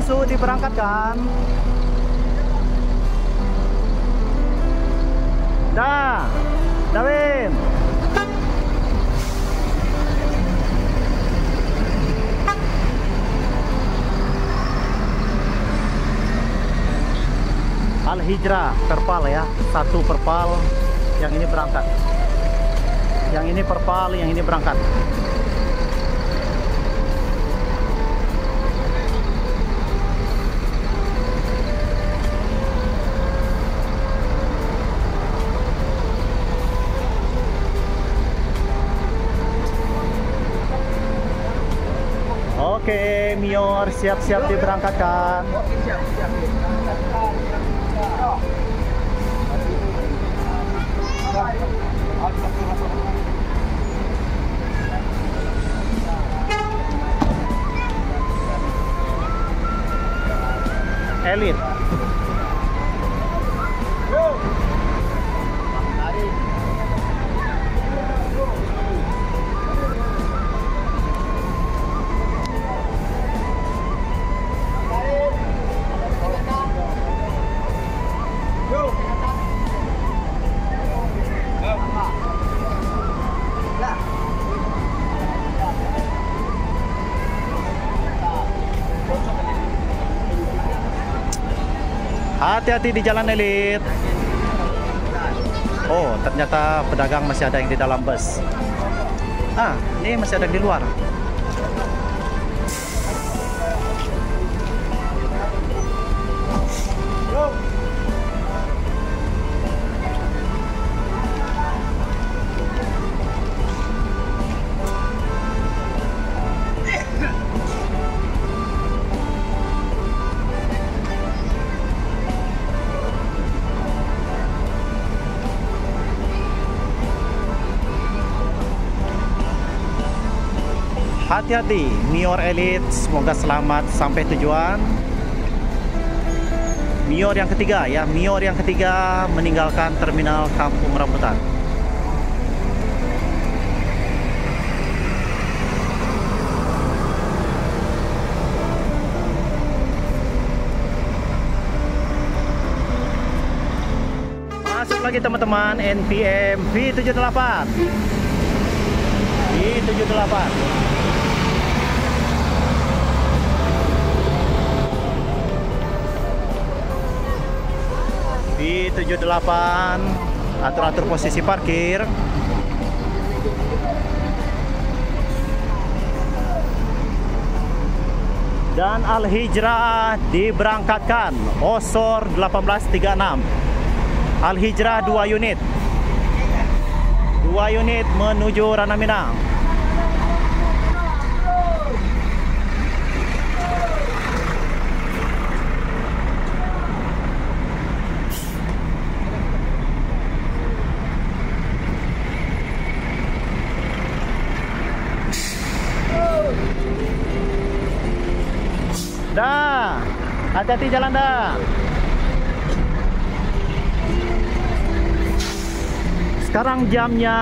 bungsu diberangkatkan. Dah, Dawin. Al-Hijrah perpal ya, satu perpal. Yang ini berangkat. Yang ini perpal, yang ini berangkat. Oke, Mior siap-siap diberangkatkan. Elite. Hati-hati di jalan, Elite. Oh, ternyata pedagang masih ada yang di dalam bus. Ah, ini masih ada yang di luar. Hati-hati, Mior Elite, semoga selamat sampai tujuan. Mior yang ketiga ya, Mior yang ketiga meninggalkan terminal Kampung Rambutan. Masuk lagi teman-teman, NPM V78. V78. Di 78 atur-atur posisi parkir. Dan Al-Hijrah diberangkatkan. Osor 1836. Al-Hijrah 2 unit. 2 unit menuju Ranah Minang. Dah, hati-hati jalan dah. Sekarang jamnya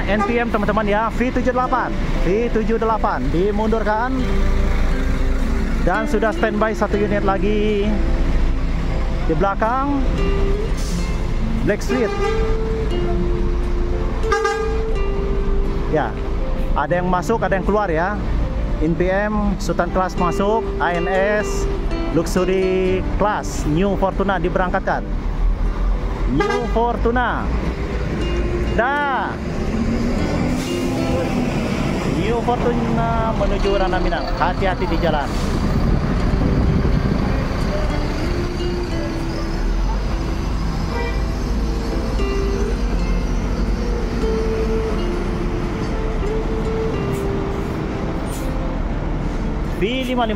NPM teman-teman ya, V78. V78 dimundurkan. Dan sudah standby 1 unit lagi di belakang. Black Street. Ya, ada yang masuk, ada yang keluar ya. NPM Sultan Class masuk, ANS Luxury Class New Fortuna diberangkatkan. New Fortuna. Dah. New Fortuna menuju Ranah Minang. Hati-hati di jalan. V55.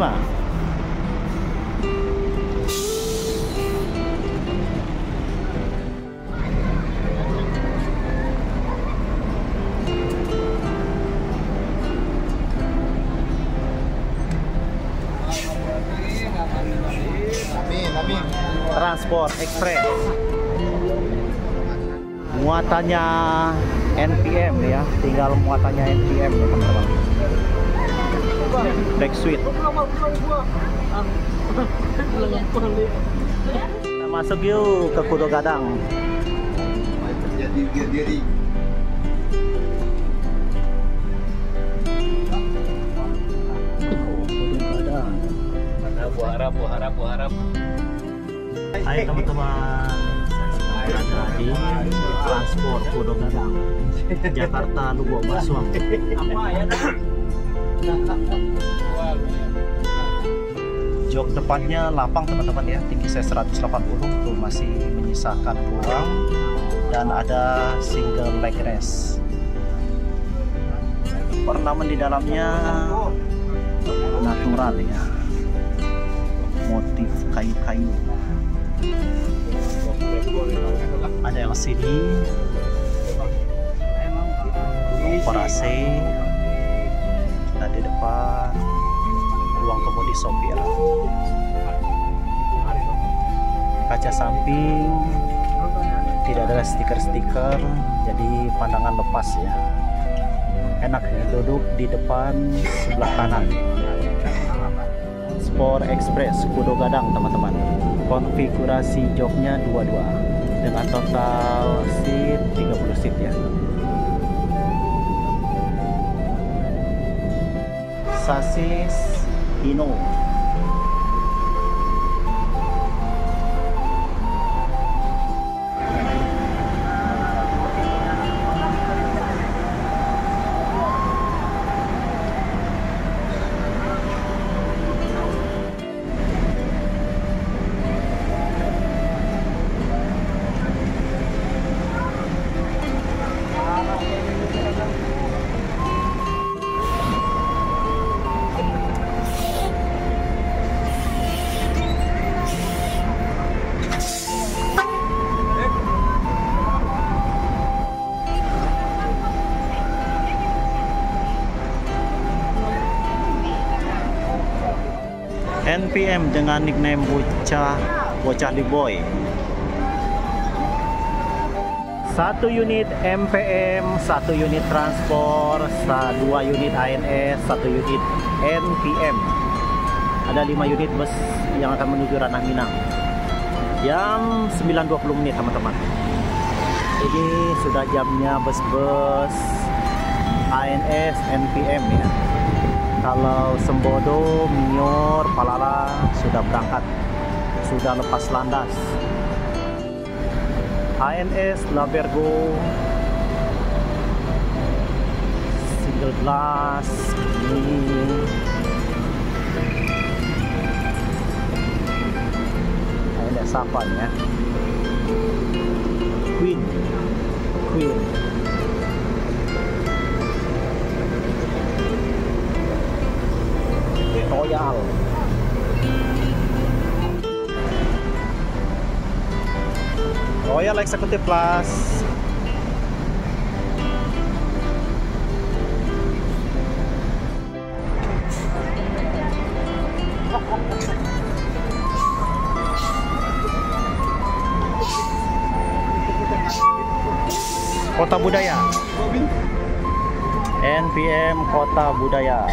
Transport Express. Muatannya NPM ya, tinggal muatannya NPM ya teman-teman. Black Suite. Kita masuk yuk ke Kudo Gadang. Jadi buah harap. Hai teman-teman, saya berada di transport Kudo Gadang, Jakarta Lubuk Basuang. Jok depannya lapang teman-teman ya, tinggi saya 180 tuh, masih menyisakan ruang dan ada single leg rest. Ornamen di dalamnya natural ya, motif kayu-kayu. Ada LCD, kompor AC, dan di depan ruang kemudi sopir. Kaca samping tidak ada stiker-stiker, jadi pandangan lepas ya. Enak duduk di depan sebelah kanan. Sport Express Kudo Gadang teman-teman. Konfigurasi joknya 22 dengan total seat 30 seat ya. Sasis Hino. NPM dengan nickname Bocah Liboy. 1 unit MPM, 1 unit transport, 2 unit ANS, 1 unit NPM. Ada 5 unit bus yang akan menuju Ranah Minang. Jam 9.20 menit teman-teman. Ini sudah jamnya bus-bus ANS NPM ya. Kalau Sembodo, Minyor, Palala sudah berangkat, sudah lepas landas. ANS Labergo single glass ini. ANS Sapan ya. Queen Royal Executive Plus. Kota Budaya. NPM Kota Budaya.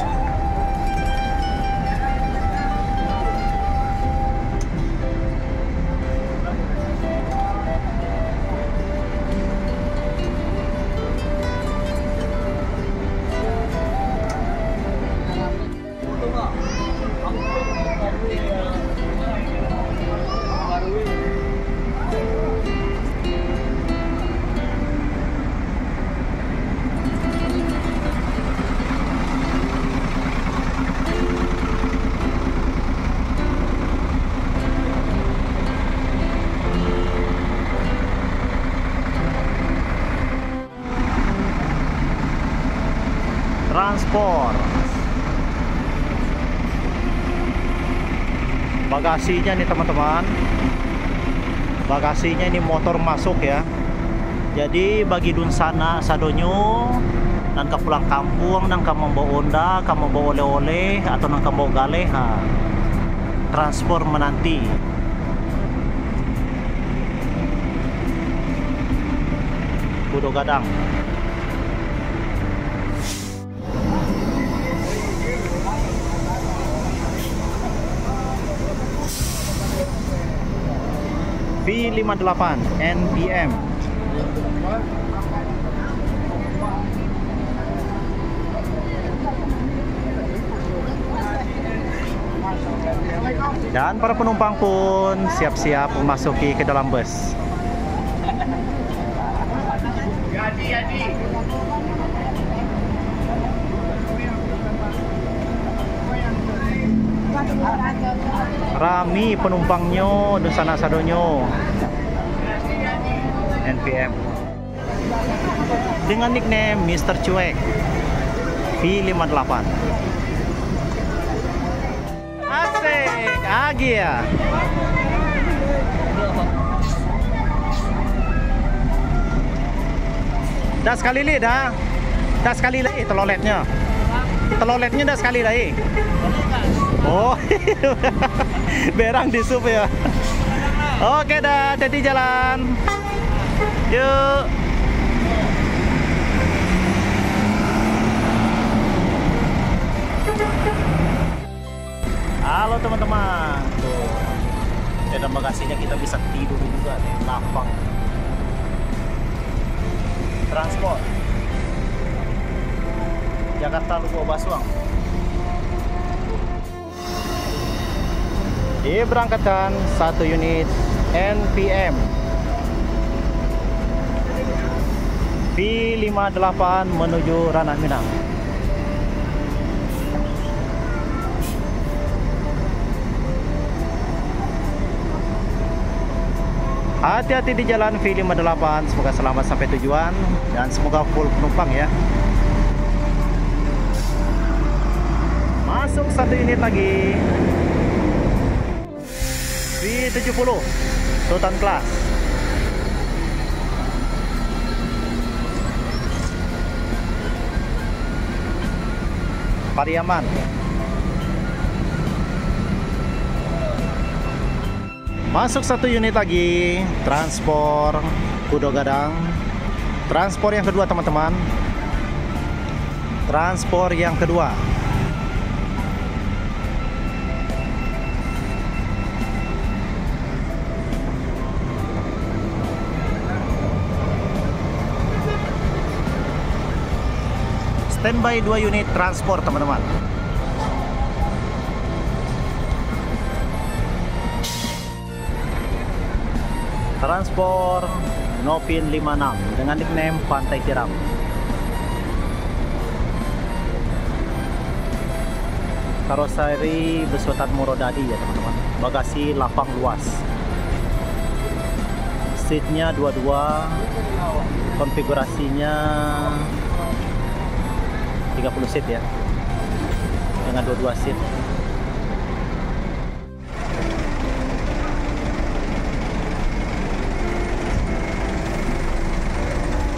Transport. Bagasinya nih teman-teman, bagasinya ini motor masuk ya. Jadi bagi dunsana sadonyo nan ka pulang kampung, nang ka membawa onda, ka membawa oleh-oleh atau nang ka membawa galeh, transport menanti. Kudo Gadang. V58 NPM. Dan para penumpang pun siap-siap memasuki ke dalam bus. Rami penumpangnya di sana sadonyo. NPM dengan nickname Mr. Cuek V58. Asik, Agi ya. Dah sekali li dah. Dah sekali lagi teloletnya. Teloletnya dah sekali lagi. Oh, berang di sup ya. Oke dah, hati-hati jalan. Yuk. Halo teman-teman. Tuh. Di dalam bagasinya kita bisa tidur juga nih, lapang. Transport Jakarta Lugo Basuang. Diberangkatkan 1 unit NPM V58 menuju Ranah Minang. Hati-hati di jalan V58, semoga selamat sampai tujuan dan semoga full penumpang ya. Masuk 1 unit lagi. V70 Sultan Class. Pariaman. Masuk 1 unit lagi. Transport Kudo Gadang. Transport yang kedua teman-teman. Transport yang kedua. Standby 2 unit transport teman-teman. Transport Nopin 56 dengan nickname Pantai Tiram. Karoseri besuatan Morodadi ya teman-teman. Bagasi lapang luas. Seatnya 22. Konfigurasinya 30 seat ya, dengan 22 seat.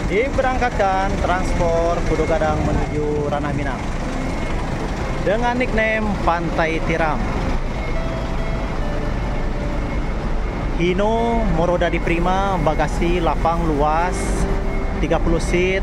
Diberangkatkan transport Kudo Gadang menuju Ranah Minang dengan nickname Pantai Tiram. Hino Morodadi Prima, bagasi lapang luas, 30 seat.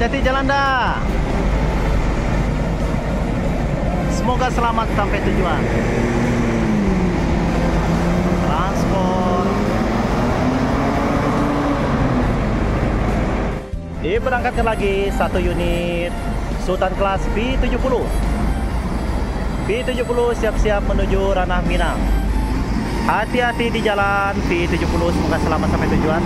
Hati-hati jalan dah. Semoga selamat sampai tujuan. Transport. Diberangkatkan lagi 1 unit Sultan Class V70. V70 siap-siap menuju Ranah Minang. Hati-hati di jalan V70, semoga selamat sampai tujuan.